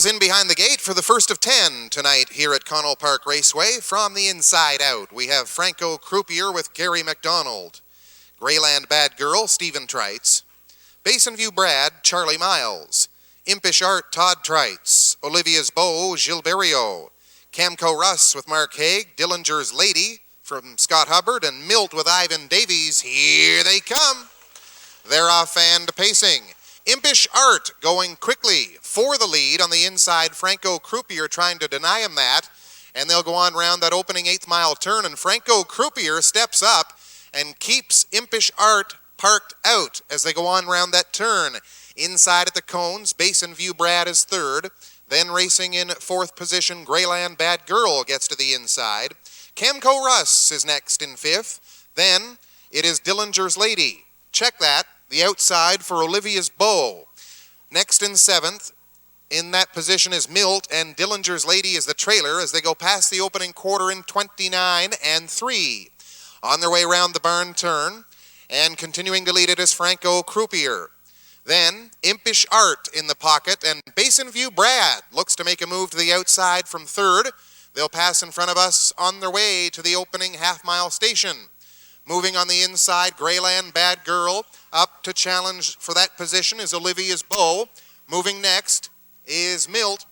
is in behind the gate for the first of 10 tonight here at Connell Park Raceway. From the inside out, we have Franco Croupier with Gary McDonald, Greyland Bad Girl, Stephen Trites, Basin View Brad, Charlie Miles, Impish Art, Todd Trites, Olivia's Beau, Gilberto, Camco Russ with Mark Haig, Dillinger's Lady from Scott Hubbard, and Milt with Ivan Davies. Here they come. They're off and pacing. Impish Art going quickly for the lead on the inside. Franco Croupier trying to deny him that, and they'll go on around that opening 8th mile turn, and Franco Croupier steps up and keeps Impish Art parked out as they go on around that turn. Inside at the cones, Basin View Brad is third. Then racing in 4th position, Greyland Bad Girl gets to the inside. Camco Russ is next in 5th. Then it is Dillinger's Lady. Check that. The outside for Olivia's Beau. Next in 7th, in that position is Milt, and Dillinger's Lady is the trailer as they go past the opening quarter in 29 and 3. On their way around the barn turn, and continuing to lead it is Franco Croupier. Then Impish Art in the pocket, and Basin View Brad looks to make a move to the outside from 3rd. They'll pass in front of us on their way to the opening half-mile station. Moving on the inside, Greyland Bad Girl. Up to challenge for that position is Olivia's Beau. Moving next is Milt.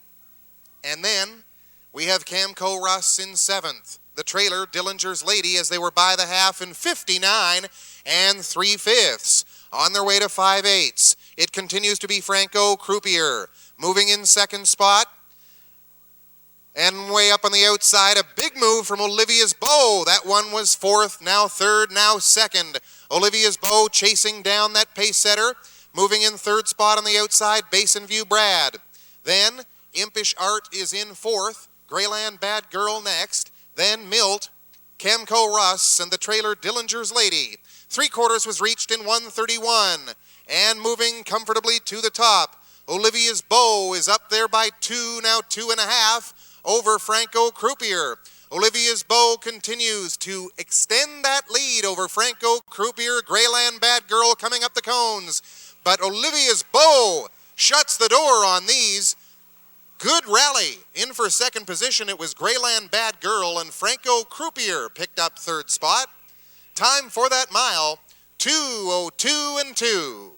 And then we have Camco Russ in 7th. The trailer, Dillinger's Lady, as they were by the half in 59 and 3/5. On their way to 5/8. It continues to be Franco Croupier. Moving in 2nd spot. And way up on the outside, a big move from Olivia's Beau. That one was 4th, now 3rd, now 2nd. Olivia's Beau chasing down that pace setter. Moving in 3rd spot on the outside, Basin View Brad. Then Impish Art is in 4th. Greyland Bad Girl next. Then Milt, Camco Russ, and the trailer Dillinger's Lady. 3/4 was reached in 1:31. And moving comfortably to the top, Olivia's Beau is up there by 2, now 2.5. Over Franco Croupier. Olivia's Beau continues to extend that lead over Franco Croupier. Greyland Bad Girl coming up the cones. But Olivia's Beau shuts the door on these. Good rally. In for 2nd position, it was Greyland Bad Girl, and Franco Croupier picked up 3rd spot. Time for that mile, 2:02 and 2.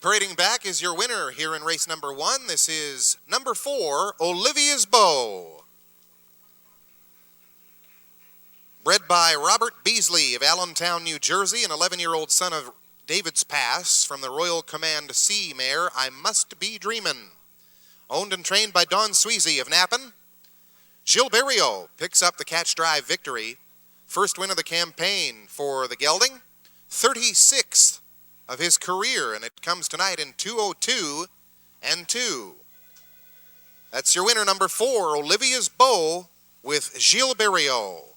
Parading back is your winner here in race number 1. This is number 4, Olivia's Beau. Bred by Robert Beasley of Allentown, New Jersey, an 11-year-old son of David's Pass from the Royal Command C mare, I Must Be Dreamin'. Owned and trained by Don Sweezy of Nappen. Gilberto picks up the catch drive victory. First win of the campaign for the gelding. 36th of his career, and it comes tonight in 2:02 and 2. That's your winner, number 4, Olivia's Beau with Gilberto.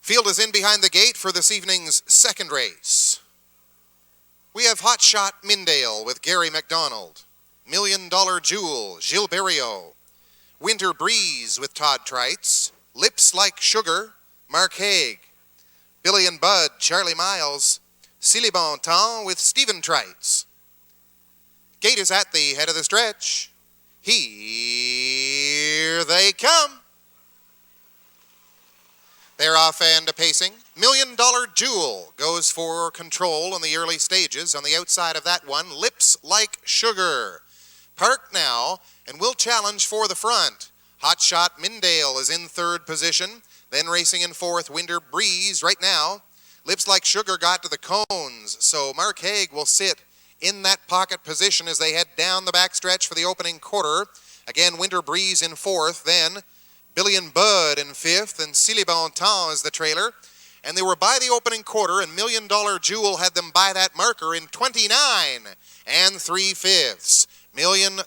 Field is in behind the gate for this evening's 2nd race. We have Hot Shot Mindale with Gary McDonald. $1 Million Jewel, Gilberto. Winter Breeze with Todd Trites. Lips Like Sugar, Mark Haig. Billy and Bud, Charlie Miles. Silly Bon Temps with Stephen Trites. Gate is at the head of the stretch. Here they come. They're off and pacing. $1 Million Jewel goes for control in the early stages. On the outside of that one, Lips Like Sugar. Parked now and will challenge for the front. Hot Shot Mindale is in 3rd position. Then racing in 4th, Winter Breeze right now. Lips Like Sugar got to the cones, so Mark Haig will sit in that pocket position as they head down the backstretch for the opening quarter. Again, Winter Breeze in fourth, then Billy and Bud in fifth, and Silly Bon Temps is the trailer. And they were by the opening quarter, and $1 Million Jewel had them by that marker in 29 3/5. $1 Million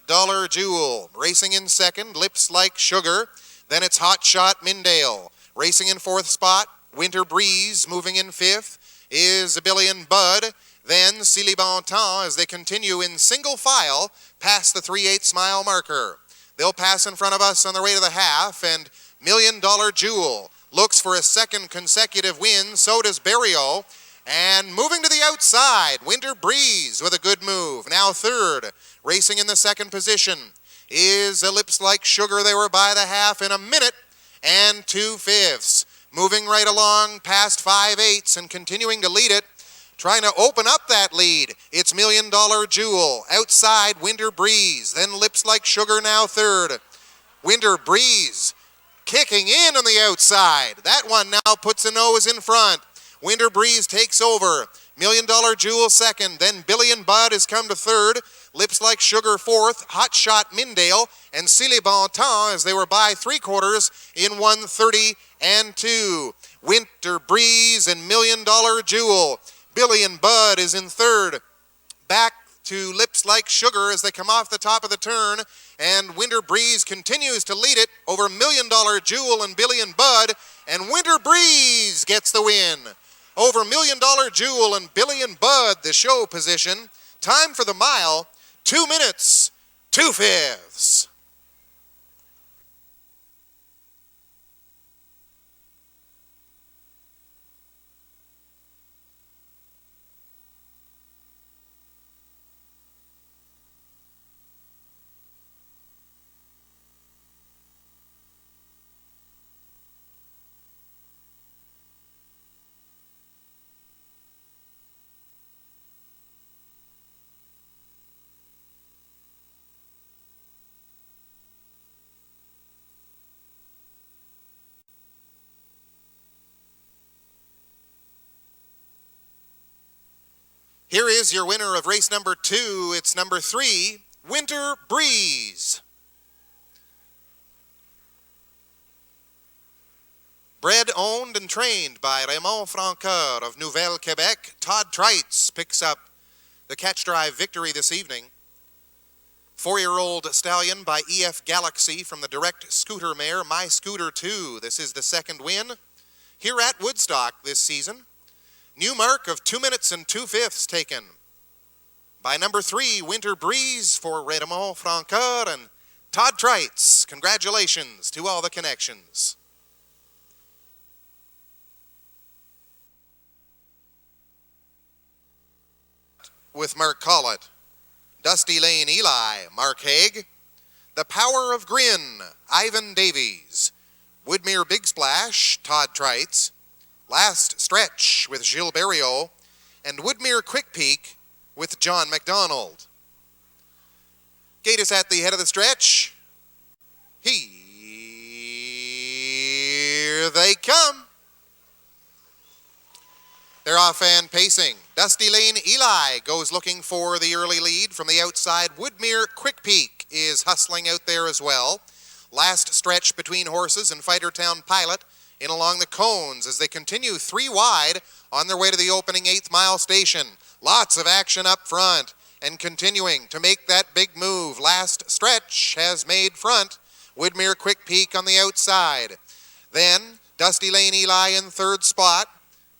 Jewel racing in second, Lips Like Sugar. Then it's Hot Shot Mindale. Racing in fourth spot, Winter Breeze. Moving in fifth is Billy and Bud. Then Silly Bon Temps as they continue in single file past the 3/8 mile marker. They'll pass in front of us on their way to the half, and $1 Million Jewel looks for a second consecutive win. So does Barrio. And moving to the outside, Winter Breeze with a good move. Now third, racing in the second position, is a Lips Like Sugar. They were by the half in 1 minute and 2/5. Moving right along past 5/8 and continuing to lead it. Trying to open up that lead, it's $1 Million Jewel. Outside, Winter Breeze. Then Lips Like Sugar now third. Winter Breeze kicking in on the outside. That one now puts a nose in front. Winter Breeze takes over. $1 Million Jewel second. Then Billy and Bud has come to third. Lips Like Sugar fourth. Hot Shot Mindale and Silly Bon Temps as they were by 3/4 in 1:30 and 2. Winter Breeze and $1 Million Jewel. Billy and Bud is in third. Back to Lips Like Sugar as they come off the top of the turn, and Winter Breeze continues to lead it over $1 Million Jewel and Billy and Bud, and Winter Breeze gets the win over $1 Million Jewel and Billy and Bud, the show position. Time for the mile, 2 minutes, 2/5. Here is your winner of race number 2. It's number 3, Winter Breeze. Bred, owned, and trained by Raymond Francoeur of Nouvelle Quebec, Todd Treitz picks up the catch drive victory this evening. 4-year-old stallion by EF Galaxy from the direct scooter mare My Scooter 2. This is the second win here at Woodstock this season. New mark of 2 minutes and 2/5 taken by number 3, Winter Breeze for Raymond Francoeur and Todd Treitz. Congratulations to all the connections. With Mark Collett, Dusty Lane Eli, Mark Haig, The Power of Grin, Ivan Davies, Woodmere Big Splash, Todd Treitz, Last Stretch with Gilles Barriot, and Woodmere Quick Peak with John McDonald. Gate is at the head of the stretch. Here they come. They're off and pacing. Dusty Lane Eli goes looking for the early lead from the outside. Woodmere Quick Peak is hustling out there as well. Last Stretch between horses and Fightertown Pilot in along the cones as they continue 3 wide on their way to the opening 8th mile station. Lots of action up front and continuing to make that big move. Last Stretch has made front. Woodmere Quick Peak on the outside. Then Dusty Lane Eli in third spot.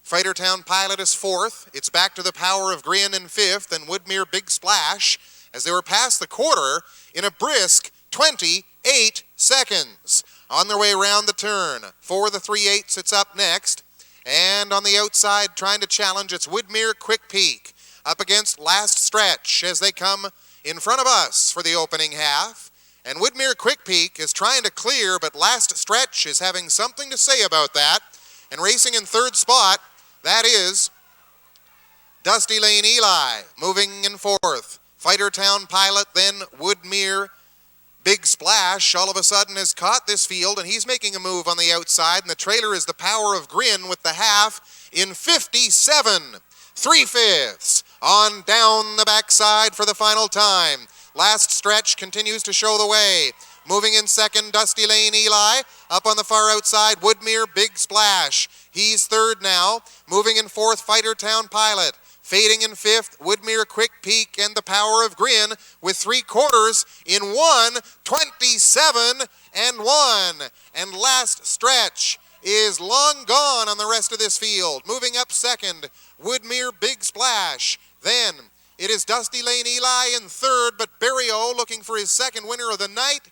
Fightertown Pilot is fourth. It's back to The Power of Grin in fifth, and Woodmere Big Splash as they were past the quarter in a brisk 28 seconds. On their way around the turn. For the 3/8, it's up next. And on the outside, trying to challenge, it's Woodmere Quick Peak up against Last Stretch as they come in front of us for the opening half. And Woodmere Quick Peak is trying to clear, but Last Stretch is having something to say about that. And racing in third spot, that is Dusty Lane Eli. Moving in fourth, Fightertown Pilot, then Woodmere Big Splash all of a sudden has caught this field, and he's making a move on the outside, and the trailer is The Power of Grin with the half in 57 3/5. On down the backside for the final time. Last stretch continues to show the way. Moving in second, Dusty Lane Eli. Up on the far outside, Woodmere Big Splash. He's third now. Moving in fourth, Fighter Town Pilot. Fading in fifth, Woodmere Quick Peak and the Power of Grin with 3/4 in 1:27 and 1. And last stretch is long gone on the rest of this field. Moving up second, Woodmere Big Splash. Then it is Dusty Lane Eli in third, but Barrio, looking for his second winner of the night,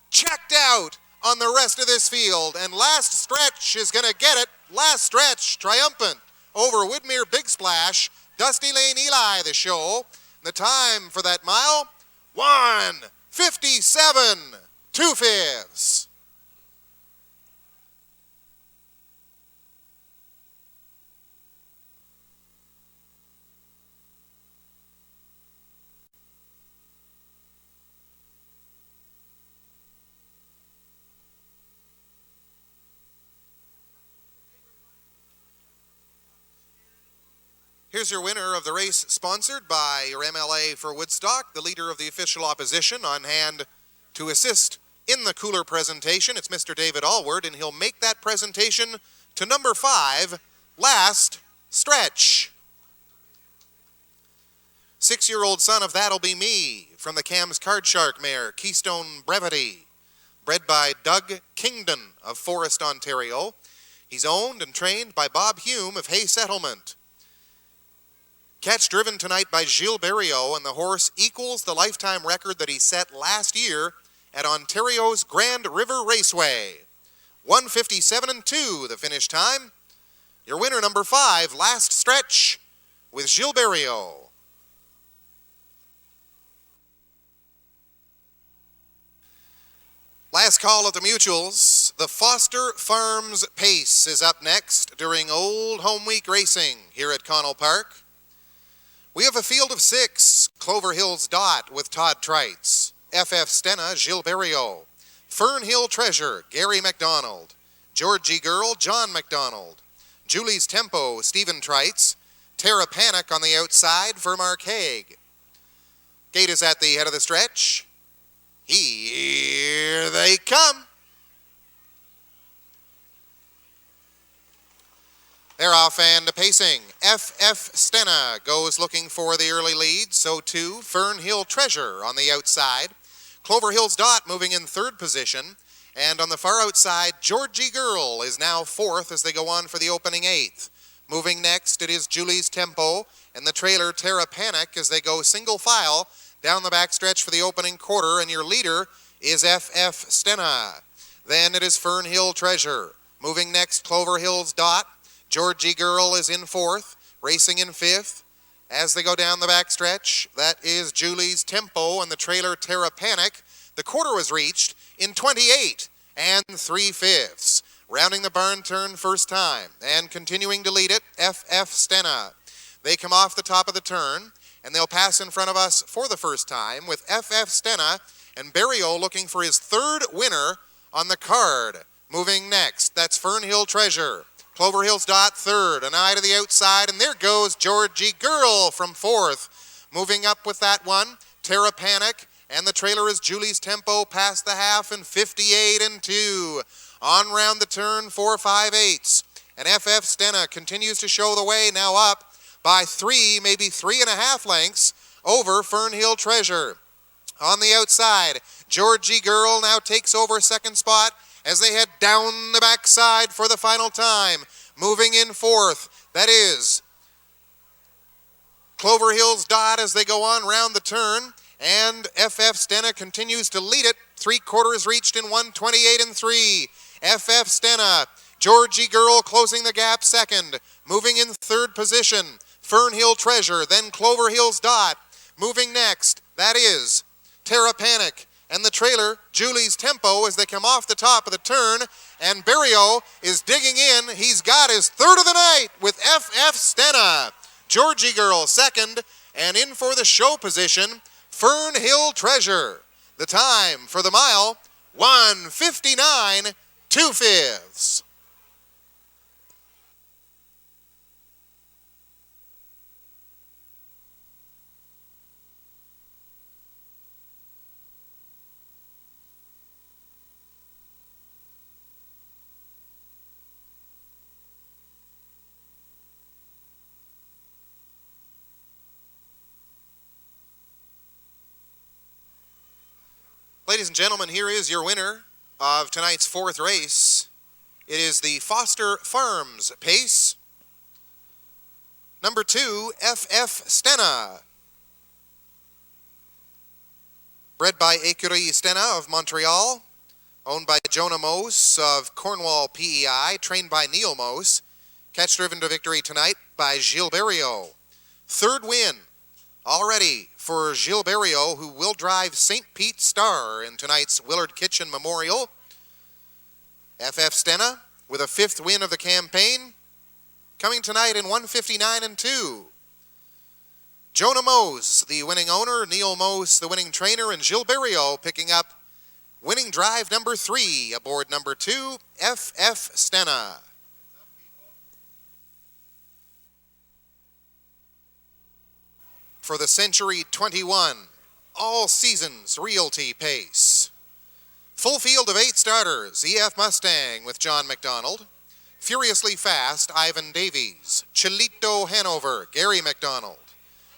checked out on the rest of this field. And last stretch is going to get it. Last stretch, triumphant over Woodmere Big Splash. Dusty Lane Eli, the show. The time for that mile, 1:57 2/5. Here's your winner of the race, sponsored by your MLA for Woodstock, the leader of the official opposition, on hand to assist in the cooler presentation. It's Mr. David Allward, and he'll make that presentation to number 5, Last Stretch. 6-year-old son of That'll Be Me, from the Cam's Card Shark mare, Keystone Brevity, bred by Doug Kingdon of Forest, Ontario. He's owned and trained by Bob Hume of Hay Settlement. Catch driven tonight by Gilles Barrio, and the horse equals the lifetime record that he set last year at Ontario's Grand River Raceway. 1:57 2, the finish time. Your winner, number 5, Last Stretch, with Gilles Barrio. Last call at the Mutuals. The Foster Farms Pace is up next during Old Home Week racing here at Connell Park. We have a field of 6, Clover Hills Dot with Todd Trites, FF Stena, Gilles Barrio, Fern Hill Treasure, Gary McDonald, Georgie Girl, John McDonald, Julie's Tempo, Stephen Trites, Terra Panic on the outside for Mark Haig. Gate is at the head of the stretch. Here they come. They're off and pacing. FF Stena goes looking for the early lead. So too, Fern Hill Treasure on the outside. Clover Hills Dot moving in third position. And on the far outside, Georgie Girl is now fourth as they go on for the opening 8th. Moving next, it is Julie's Tempo and the trailer Terra Panic as they go single file down the backstretch for the opening quarter. And your leader is FF Stena. Then it is Fern Hill Treasure. Moving next, Clover Hills Dot. Georgie Girl is in fourth, racing in fifth. As they go down the backstretch, that is Julie's Tempo and the trailer Terra Panic. The quarter was reached in 28 3/5. Rounding the barn turn first time and continuing to lead it, FF Stena. They come off the top of the turn and they'll pass in front of us for the first time with FF Stena and Barrio looking for his 3rd winner on the card. Moving next, that's Fern Hill Treasure. Clover Hills Dot 3rd, an eye to the outside, and there goes Georgie Girl from 4th. Moving up with that one, Terra Panic, and the trailer is Julie's Tempo past the half in 58 2. On round the turn, 4 5/8. And FF Stena continues to show the way, now up by 3, maybe 3.5 lengths over Fern Hill Treasure. On the outside, Georgie Girl now takes over second spot as they head down the backside for the final time. Moving in 4th, that is Clover Hills Dot as they go on round the turn. And FF Stena continues to lead it. 3/4 reached in 1:28 3. FF Stena, Georgie Girl closing the gap second. Moving in 3rd position, Fern Hill Treasure, then Clover Hills Dot. Moving next, that is Terra Panic and the trailer, Julie's Tempo, as they come off the top of the turn. And Barrio is digging in. He's got his 3rd of the night with FF Stena. Georgie Girl second, and in for the show position, Fern Hill Treasure. The time for the mile, 1:59 2/5. Ladies and gentlemen, here is your winner of tonight's fourth race. It is the Foster Farms Pace. Number 2, FF Stena. Bred by Écurie Stena of Montreal. Owned by Jonah Mose of Cornwall PEI. Trained by Neil Mose. Catch driven to victory tonight by Gilles Berriot. Third win already for Gilles Berriot, who will drive St. Pete Star in tonight's Willard Kitchen Memorial. FF Stena with a fifth win of the campaign, coming tonight in 1:59.2. Jonah Mose, the winning owner, Neil Mose, the winning trainer, and Gilles Berriot picking up winning drive number 3 aboard number 2, FF Stena. For the Century 21 All Seasons Realty Pace. Full field of 8 starters, EF Mustang with John McDonald, Furiously Fast, Ivan Davies, Chilito Hanover, Gary McDonald,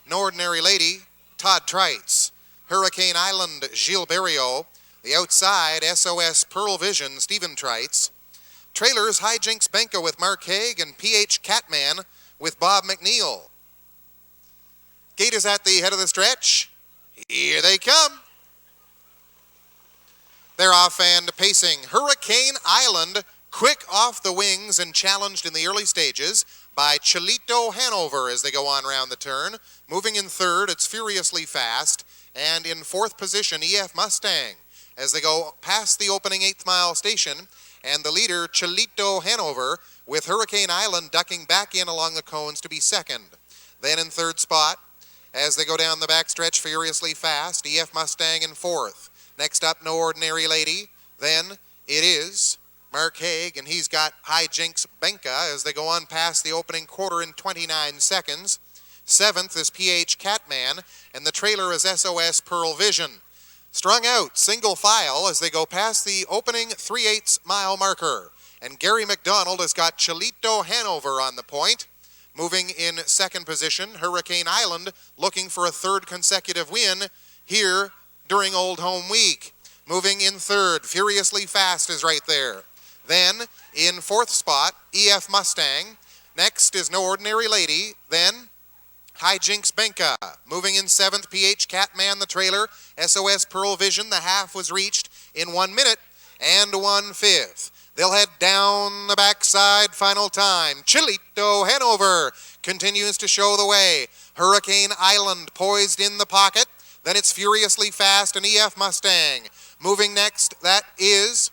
No Ordinary Lady, Todd Trites, Hurricane Island, Gilles Berriot, the outside, SOS Pearl Vision, Stephen Trites, Trailers, Hijinks Benka with Mark Haig, and PH Catman with Bob McNeil. Gate is at the head of the stretch. Here they come. They're off and pacing. Hurricane Island, quick off the wings and challenged in the early stages by Chilito Hanover as they go on around the turn. Moving in third, it's Furiously Fast. And in fourth position, EF Mustang as they go past the opening 8th mile station. And the leader, Chilito Hanover, with Hurricane Island ducking back in along the cones to be second. Then in third spot, as they go down the backstretch, Furiously Fast, EF Mustang in fourth. Next up, No Ordinary Lady. Then it is Mark Haig, and he's got Hijinks Benka as they go on past the opening quarter in 29 seconds. Seventh is PH Catman, and the trailer is SOS Pearl Vision. Strung out, single file, as they go past the opening 3/8 mile marker. And Gary McDonald has got Chilito Hanover on the point. Moving in second position, Hurricane Island looking for a third consecutive win here during Old Home Week. Moving in third, Furiously Fast is right there. Then in fourth spot, EF Mustang. Next is No Ordinary Lady. Then Hijinks Benka. Moving in seventh, PH Catman, the trailer. SOS Pearl Vision, the half was reached in 1 minute and 1/5. They'll head down the backside final time. Chilito Hanover continues to show the way. Hurricane Island poised in the pocket. Then it's Furiously Fast and EF Mustang. Moving next, that is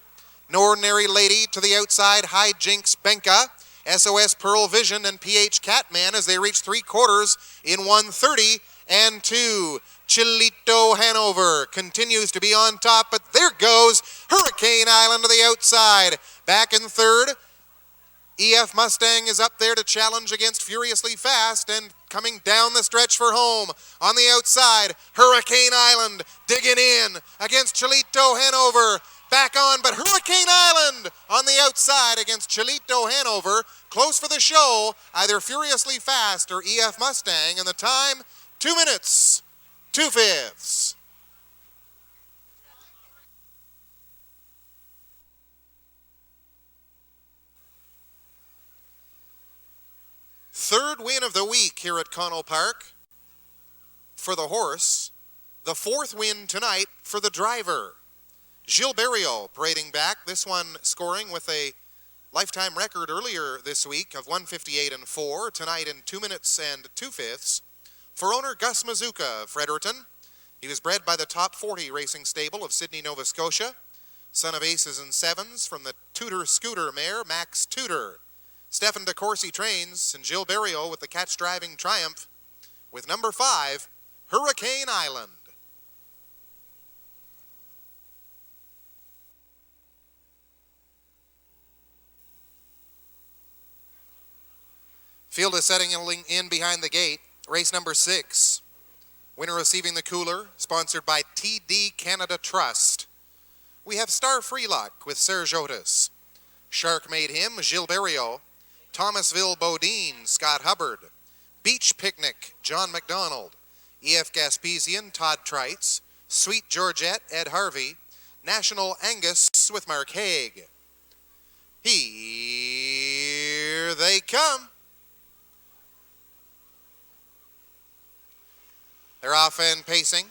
No Ordinary Lady to the outside, Hijinks Benka, SOS Pearl Vision, and PH Catman as they reach 3/4 in 1:30.2. Chilito Hanover continues to be on top, but there goes Hurricane Island to the outside. Back in third, EF Mustang is up there to challenge against Furiously Fast, and coming down the stretch for home on the outside, Hurricane Island digging in against Chilito Hanover. Back on, but Hurricane Island on the outside against Chilito Hanover. Close for the show, either Furiously Fast or EF Mustang, and the time, 2 minutes, 2/5. Third win of the week here at Connell Park for the horse. The fourth win tonight for the driver. Gilles Berriot parading back, this one scoring with a lifetime record earlier this week of 1:58.4, tonight in 2 minutes and 2/5. For owner Gus Mazuka of Fredericton. He was bred by the Top 40 racing stable of Sydney, Nova Scotia. Son of aces and sevens from the Tudor Scooter mare, Max Tudor. Stefan DeCourcy trains, and Gilles Berriot with the catch-driving triumph with number 5, Hurricane Island. Field is setting in behind the gate. Race number 6. Winner receiving the cooler, sponsored by TD Canada Trust. We have Star Freelock with Serge Otis. Shark Made Him, Gilles Berriot. Thomasville Bodine, Scott Hubbard. Beach Picnic, John McDonald. EF Gaspesian, Todd Trites. Sweet Georgette, Ed Harvey. National Angus with Mark Haig. Here they come. They're off and pacing.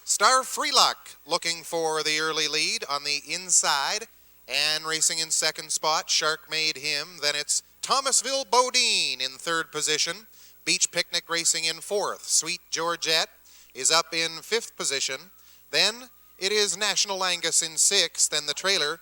Star Freelock looking for the early lead on the inside and racing in second spot. Shark Made Him. Then it's Thomasville Bodine in third position. Beach Picnic racing in fourth. Sweet Georgette is up in fifth position. Then it is National Angus in sixth, and the trailer,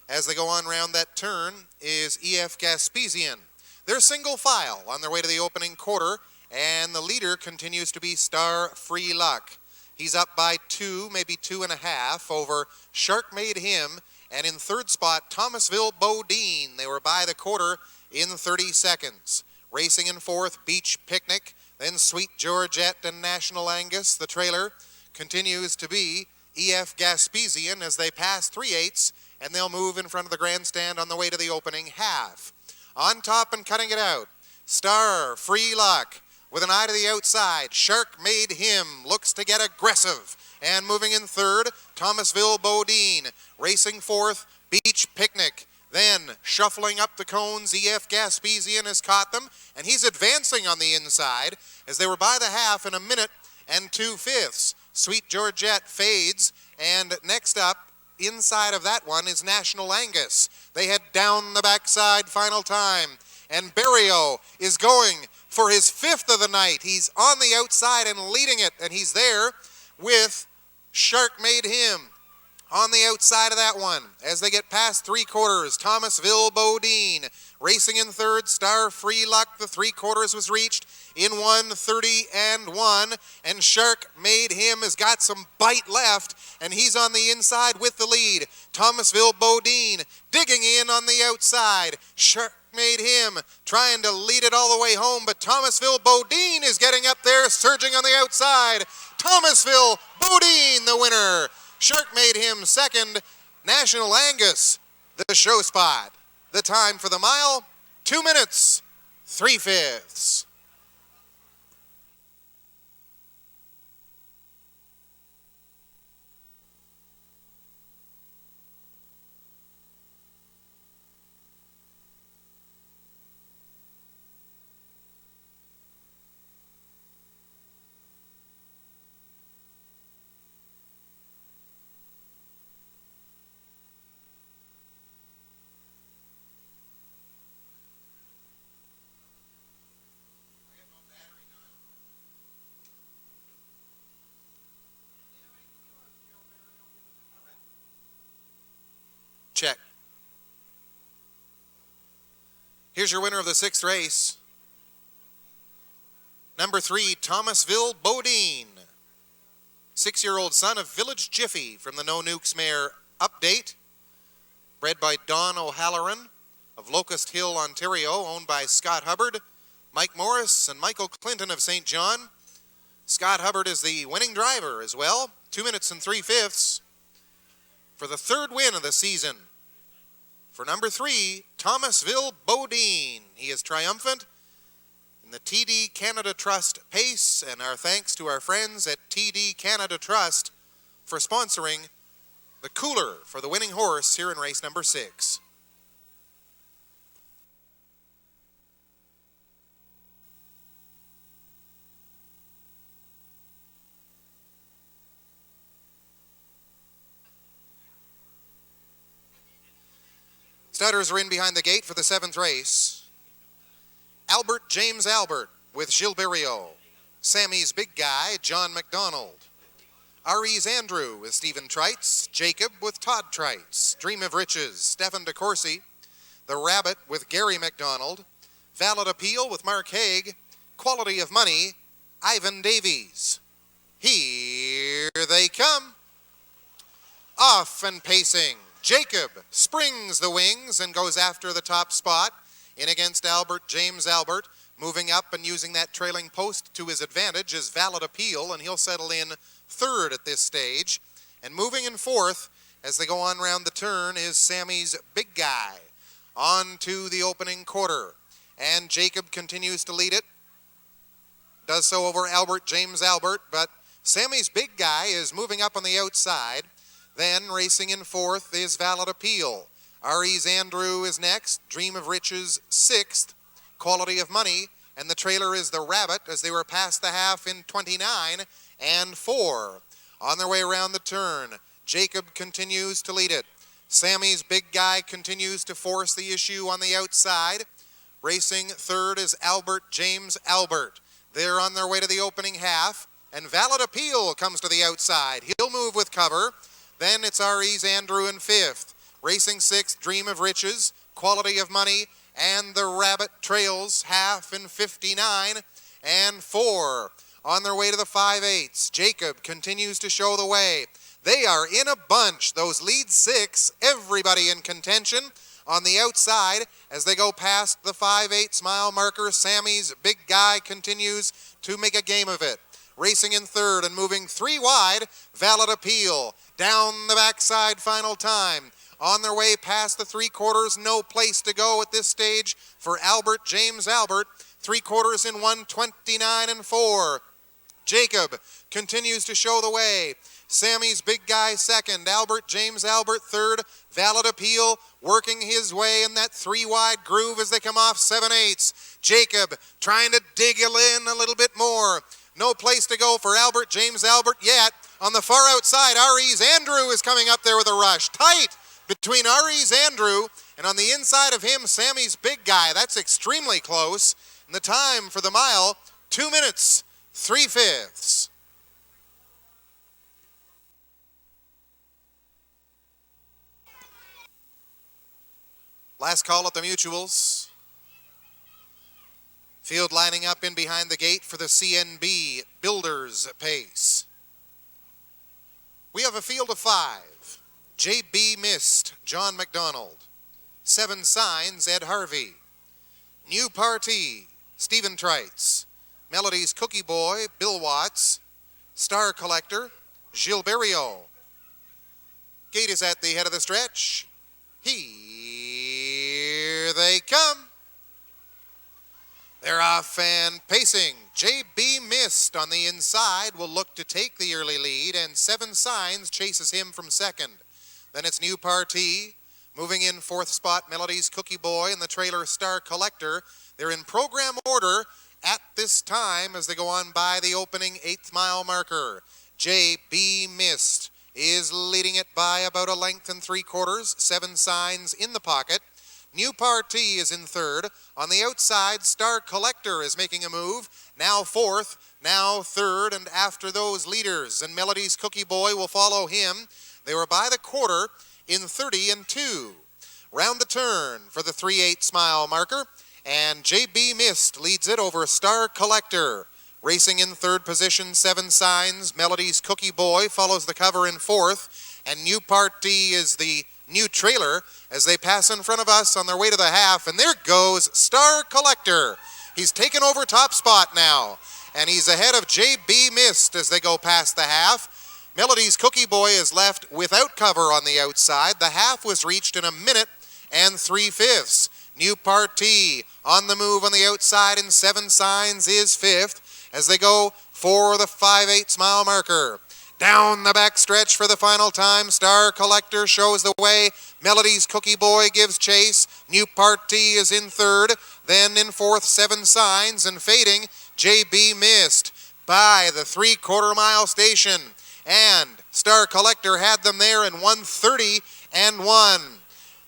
as they go on round that turn, is EF Gaspesian. They're single file on their way to the opening quarter, and the leader continues to be Star Free Luck. He's up by 2, maybe 2.5 over Shark Made Him, and in third spot, Thomasville Bodine. They were by the quarter in 30 seconds. Racing in fourth, Beach Picnic, then Sweet Georgette and National Angus. The trailer continues to be EF Gaspesian as they pass 3/8, and they'll move in front of the grandstand on the way to the opening half. On top and cutting it out, Star Free Luck with an eye to the outside. Shark Made Him looks to get aggressive. And moving in third, Thomasville Bodine. Racing fourth, Beach Picnic. Then shuffling up the cones, EF Gaspesian has caught them, and he's advancing on the inside as they were by the half in 1 minute and 2/5. Sweet Georgette fades, and next up, inside of that one, is National Angus. They head down the backside final time, and Barrio is going for his 5th of the night. He's on the outside and leading it, and he's there with Shark Made Him on the outside of that one. As they get past 3/4, Thomasville Bodine racing in third. Star Free Luck, the 3/4 was reached in 1:30.1, and Shark Made Him has got some bite left, and he's on the inside with the lead. Thomasville Bodine digging in on the outside. Shark Made Him trying to lead it all the way home, but Thomasville Bodine is getting up there, surging on the outside. Thomasville Bodine, the winner. Shark Made Him second. National Angus, the show spot. The time for the mile, 2 minutes, 3/5. Check. Here's your winner of the 6th race. Number 3, Thomasville Bodine. 6-year-old son of Village Jiffy from the No Nukes Mare Update. Bred by Don O'Halloran of Locust Hill, Ontario, owned by Scott Hubbard, Mike Morris, and Michael Clinton of St. John. Scott Hubbard is the winning driver as well. 2 minutes and 3/5 for the 3rd win of the season. For number 3, Thomasville Bodine. He is triumphant in the TD Canada Trust pace, and our thanks to our friends at TD Canada Trust for sponsoring the cooler for the winning horse here in race number 6. Starters are in behind the gate for the 7th race. Albert James Albert with Gilles Barrio. Sammy's Big Guy, John McDonald. Ari's Andrew with Stephen Trites. Jacob with Todd Trites. Dream of Riches, Stephen DeCourcy. The Rabbit with Gary McDonald. Valid Appeal with Mark Haig. Quality of Money, Ivan Davies. Here they come. Off and pacing. Jacob springs the wings and goes after the top spot. In against Albert James Albert. Moving up and using that trailing post to his advantage is Valid Appeal, and he'll settle in 3rd at this stage. And moving in 4th as they go on round the turn is Sammy's Big Guy. On to the opening quarter. And Jacob continues to lead it. Does so over Albert James Albert, but Sammy's Big Guy is moving up on the outside. Then racing in fourth is Valid Appeal. R.E.'s Andrew is next, Dream of Riches sixth, Quality of Money, and the trailer is the Rabbit as they were past the half in 29 and 4. On their way around the turn, Jacob continues to lead it. Sammy's Big Guy continues to force the issue on the outside. Racing third is Albert James Albert. They're on their way to the opening half, and Valid Appeal comes to the outside. He'll move with cover. Then it's R.E.'s Andrew in fifth. Racing sixth, Dream of Riches, Quality of Money, and the Rabbit trails half in 59 and 4. On their way to the 5/8, Jacob continues to show the way. They are in a bunch, those lead six, everybody in contention. On the outside, as they go past the 5/8 mile marker, Sammy's Big Guy continues to make a game of it. Racing in third and moving 3 wide, Valid Appeal. Down the backside final time. On their way past the 3/4, no place to go at this stage for Albert James Albert. 3/4 in 1:29 and 4. Jacob continues to show the way. Sammy's Big Guy second, Albert James Albert third, Valid Appeal working his way in that 3 wide groove as they come off 7/8. Jacob trying to dig in a little bit more. No place to go for Albert James Albert yet. On the far outside, R.E.'s Andrew is coming up there with a rush. Tight between R.E.'s Andrew and on the inside of him, Sammy's Big Guy. That's extremely close. And the time for the mile, 2 minutes, 3/5. Last call at the mutuals. Field lining up in behind the gate for the CNB Builders pace. We have a field of 5. J.B. Mist, John McDonald. 7 Signs, Ed Harvey. New Party, Stephen Trites. Melody's Cookie Boy, Bill Watts. Star Collector, Gilles Berriot. Gate is at the head of the stretch. Here they come. They're off and pacing. J.B. Mist on the inside will look to take the early lead, and 7 Signs chases him from second. Then it's New Party. Moving in fourth spot, Melody's Cookie Boy and the trailer Star Collector. They're in program order at this time as they go on by the opening 8th mile marker. J.B. Mist is leading it by about 1 3/4 lengths. 7 Signs in the pocket. New Party is in third. On the outside, Star Collector is making a move. Now fourth, now third, and after those leaders. And Melody's Cookie Boy will follow him. They were by the quarter in 30 and 2. Round the turn for the 3/8 mile marker. And J.B. Mist leads it over Star Collector. Racing in third position, 7 Signs. Melody's Cookie Boy follows the cover in fourth. And New Party is the new trailer as they pass in front of us on their way to the half. And there goes Star Collector. He's taken over top spot now. And he's ahead of J.B. Mist as they go past the half. Melody's Cookie Boy is left without cover on the outside. The half was reached in 1 minute and 3/5. New Party on the move on the outside, and 7 Signs is fifth as they go for the 5/8 mile marker. Down the back stretch for the final time, Star Collector shows the way. Melody's Cookie Boy gives chase. New Party is in third. Then in fourth, 7 Signs, and fading, J.B. Mist by the 3/4 mile station. And Star Collector had them there in 1:30 and 1.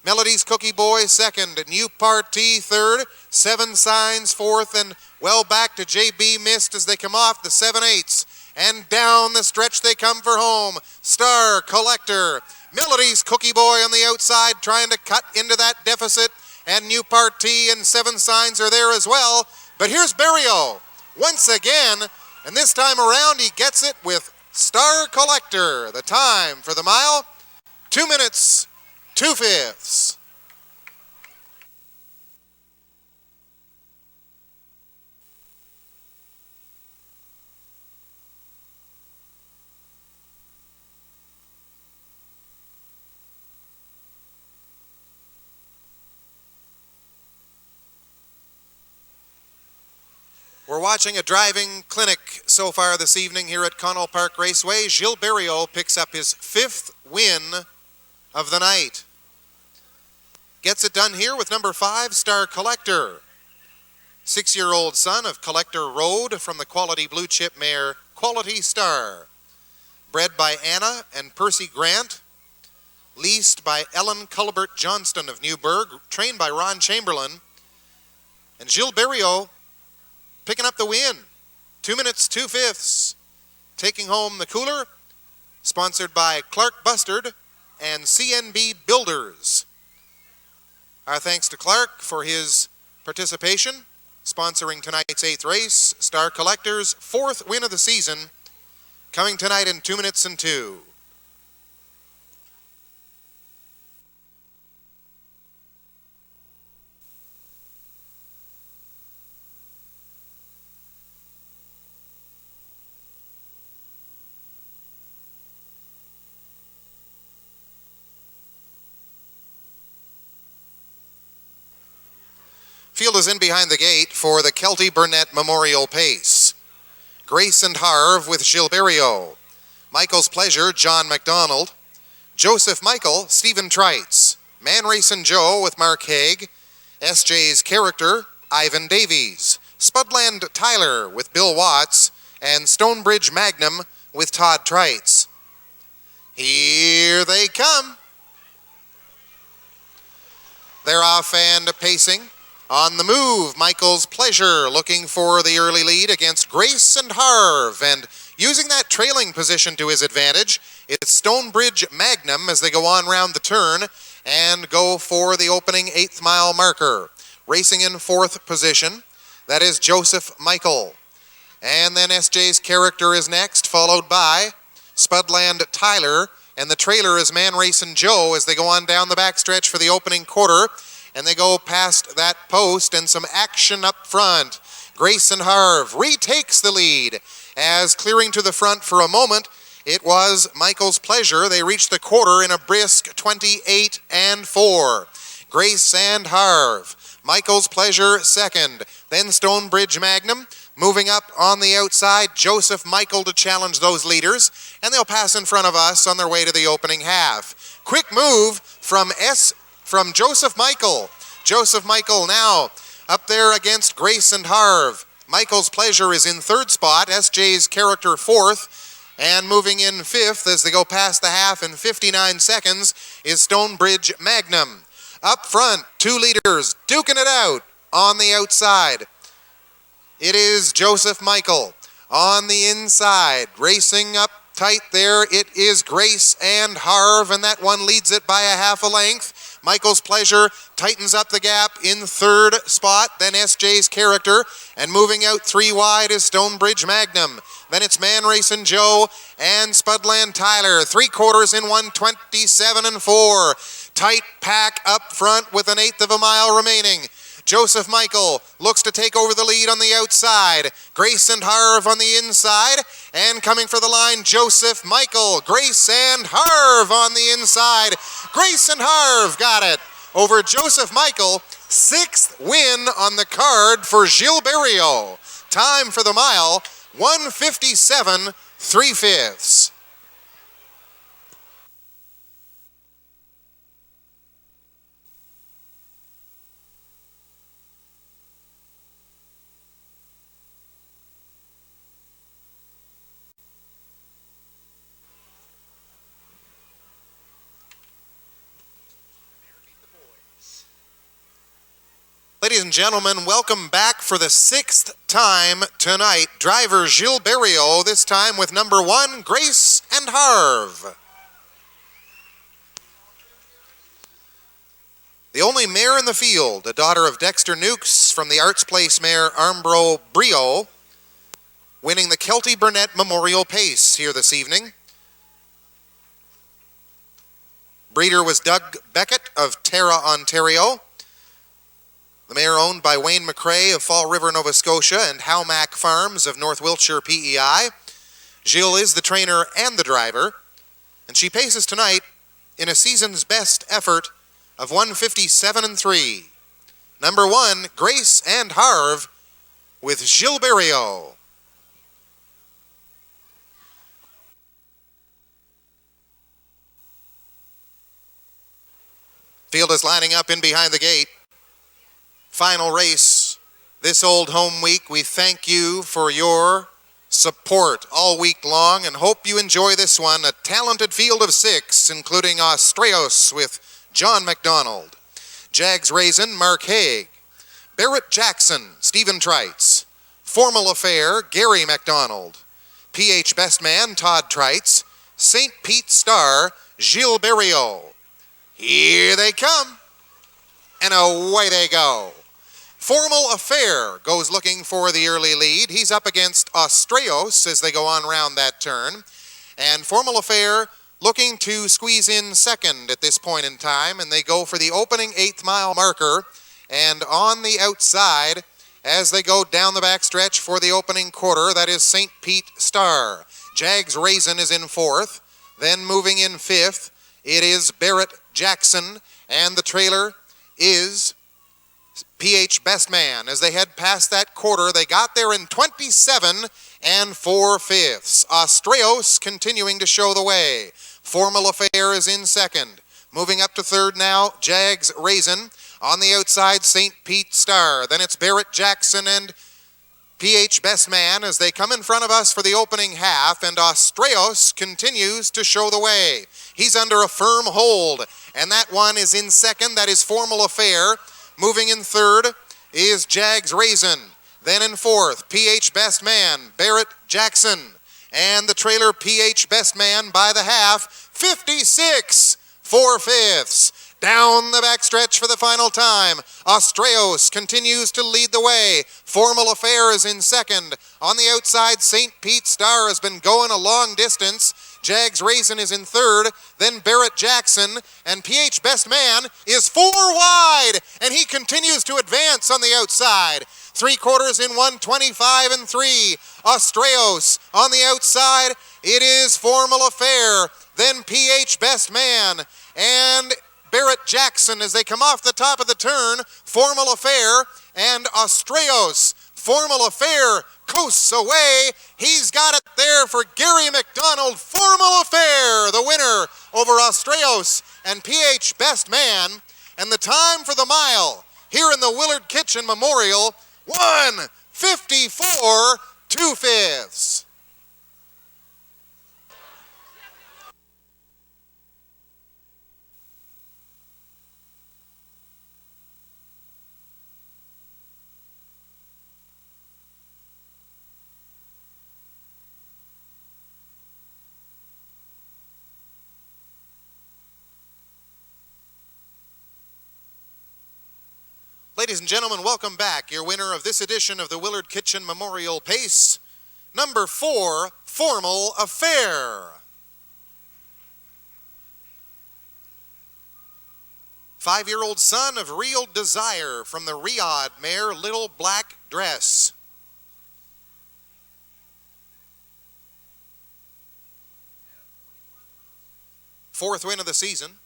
Melody's Cookie Boy second, New Party third, 7 Signs fourth, and well back to J.B. Mist as they come off the 7/8. And down the stretch they come for home. Star Collector, Melody's Cookie Boy on the outside trying to cut into that deficit, and New Party and 7 Signs are there as well. But here's Berriot once again, and this time around he gets it with Star Collector. The time for the mile, 2 minutes, 2/5. We're watching a driving clinic so far this evening here at Connell Park Raceway. Gilles Berriot picks up his 5th win of the night. Gets it done here with number 5, Star Collector. 6-year-old son of Collector Road from the quality blue chip mare Quality Star. Bred by Anna and Percy Grant. Leased by Ellen Culbert Johnston of Newburgh. Trained by Ron Chamberlain. And Gilles Berriot picking up the win. 2 minutes, 2/5. Taking home the cooler. Sponsored by Clark Bustard and CNB Builders. Our thanks to Clark for his participation, sponsoring tonight's 8th race. Star Collector's 4th win of the season, coming tonight in 2 minutes and 2. Field is in behind the gate for the Kelty Burnett Memorial Pace. Grace and Harve with Gilles Berriot. Michael's Pleasure, John McDonald. Joseph Michael, Stephen Trites. Man Racing Joe with Mark Haig. SJ's Character, Ivan Davies. Spudland Tyler with Bill Watts. And Stonebridge Magnum with Todd Trites. Here they come. They're off and pacing. On the move, Michael's Pleasure looking for the early lead against Grace and Harve, and using that trailing position to his advantage, it's Stonebridge Magnum as they go on round the turn and go for the opening 8th mile marker. Racing in 4th position, that is Joseph Michael. And then SJ's Character is next, followed by Spudland Tyler, and the trailer is Man Racing Joe as they go on down the backstretch for the opening quarter. And they go past that post and some action up front. Grace and Harve retakes the lead as clearing to the front for a moment, it was Michael's Pleasure. They reached the quarter in a brisk 28 and 4. Grace and Harve. Michael's Pleasure second. Then Stonebridge Magnum. Moving up on the outside, Joseph Michael to challenge those leaders. And they'll pass in front of us on their way to the opening half. Quick move from Joseph Michael. Joseph Michael now up there against Grace and Harve. Michael's Pleasure is in 3rd spot. SJ's Character 4th. And moving in 5th as they go past the half in 59 seconds is Stonebridge Magnum. Up front, 2 leaders duking it out on the outside. It is Joseph Michael. On the inside, racing up tight there, it is Grace and Harve, and that one leads it by a half a length. Michael's Pleasure tightens up the gap in 3rd spot, then SJ's Character, and moving out 3 wide is Stonebridge Magnum. Then it's Man Racing Joe and Spudland Tyler. 3/4 in 1:27 and 4. Tight pack up front with an 1/8 of a mile remaining. Joseph Michael looks to take over the lead on the outside. Grace and Harve on the inside. And coming for the line, Joseph Michael. Grace and Harve on the inside. Grace and Harve got it over Joseph Michael. 6th win on the card for Gilles Berriot. Time for the mile, 1:57 3/5. Ladies and gentlemen, welcome back for the 6th time tonight. Driver Gilles Berriot, this time with number 1, Grace and Harve. The only mare in the field, a daughter of Dexter Nukes from the Arts Place mare Armbro Brio, winning the Kelty Burnett Memorial Pace here this evening. Breeder was Doug Beckett of Tara, Ontario. The mare owned by Wayne McRae of Fall River, Nova Scotia, and Howmack Farms of North Wiltshire, PEI. Gilles is the trainer and the driver, and she paces tonight in a season's best effort of 1:57 and 3. Number 1, Grace and Harve, with Gilberto. Field is lining up in behind the gate. Final race this Old Home Week. We thank you for your support all week long and hope you enjoy this one. A talented field of 6, including Austraeus with John McDonald, Jags Raisin, Mark Haig, Barrett Jackson, Stephen Trites, Formal Affair, Gary McDonald, PH Best Man, Todd Trites, St. Pete Star, Gilberto. Here they come, and away they go. Formal Affair goes looking for the early lead. He's up against Austraeus as they go on round that turn. And Formal Affair looking to squeeze in second at this point in time, and they go for the opening 8th mile marker. And on the outside, as they go down the back stretch for the opening quarter, that is St. Pete Star. Jags Raisin is in 4th. Then moving in 5th, it is Barrett Jackson, and the trailer is PH Best Man. As they head past that quarter, they got there in 27 4/5. Austraeus continuing to show the way. Formal Affair is in 2nd. Moving up to 3rd now, Jags Raisin. On the outside, St. Pete Star. Then it's Barrett Jackson and PH Best Man as they come in front of us for the opening half, and Austraeus continues to show the way. He's under a firm hold, and that one is in 2nd. That is Formal Affair. Moving in 3rd is Jags Raisin. Then in 4th, PH Best Man, Barrett Jackson, and the trailer PH Best Man by the half, 56 4/5. Down the backstretch for the final time. Austraeus continues to lead the way. Formal Affair is in 2nd. On the outside, St. Pete Star has been going a long distance. Jags Raisin is in 3rd. Then Barrett Jackson, and PH Best Man is 4 wide, and he continues to advance on the outside. 3/4 in 1:25 3. Austraeus on the outside. It is Formal Affair. Then PH Best Man and Barrett Jackson as they come off the top of the turn. Formal Affair and Austraeus. Formal Affair coasts away. He's got it there for Gary McDonald. Formal Affair, the winner over Austraeus and PH Best Man. And the time for the mile here in the Willard Kitchen Memorial, 1:54 2/5. Ladies and gentlemen, welcome back. Your winner of this edition of the Willard Kitchen Memorial Pace, number 4, Formal Affair. 5-year-old son of Real Desire from the Riyadh mare Little Black Dress. Fourth win of the season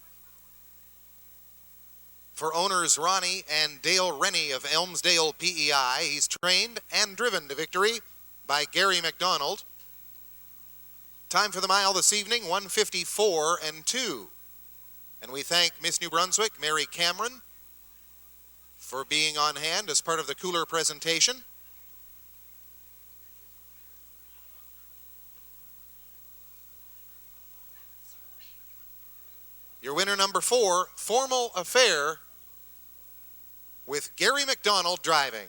for owners Ronnie and Dale Rennie of Elmsdale PEI. He's trained and driven to victory by Gary McDonald. Time for the mile this evening, 1:54 2. And we thank Miss New Brunswick, Mary Cameron, for being on hand as part of the cooler presentation. Your winner, number 4, Formal Affair, with Gary McDonald driving.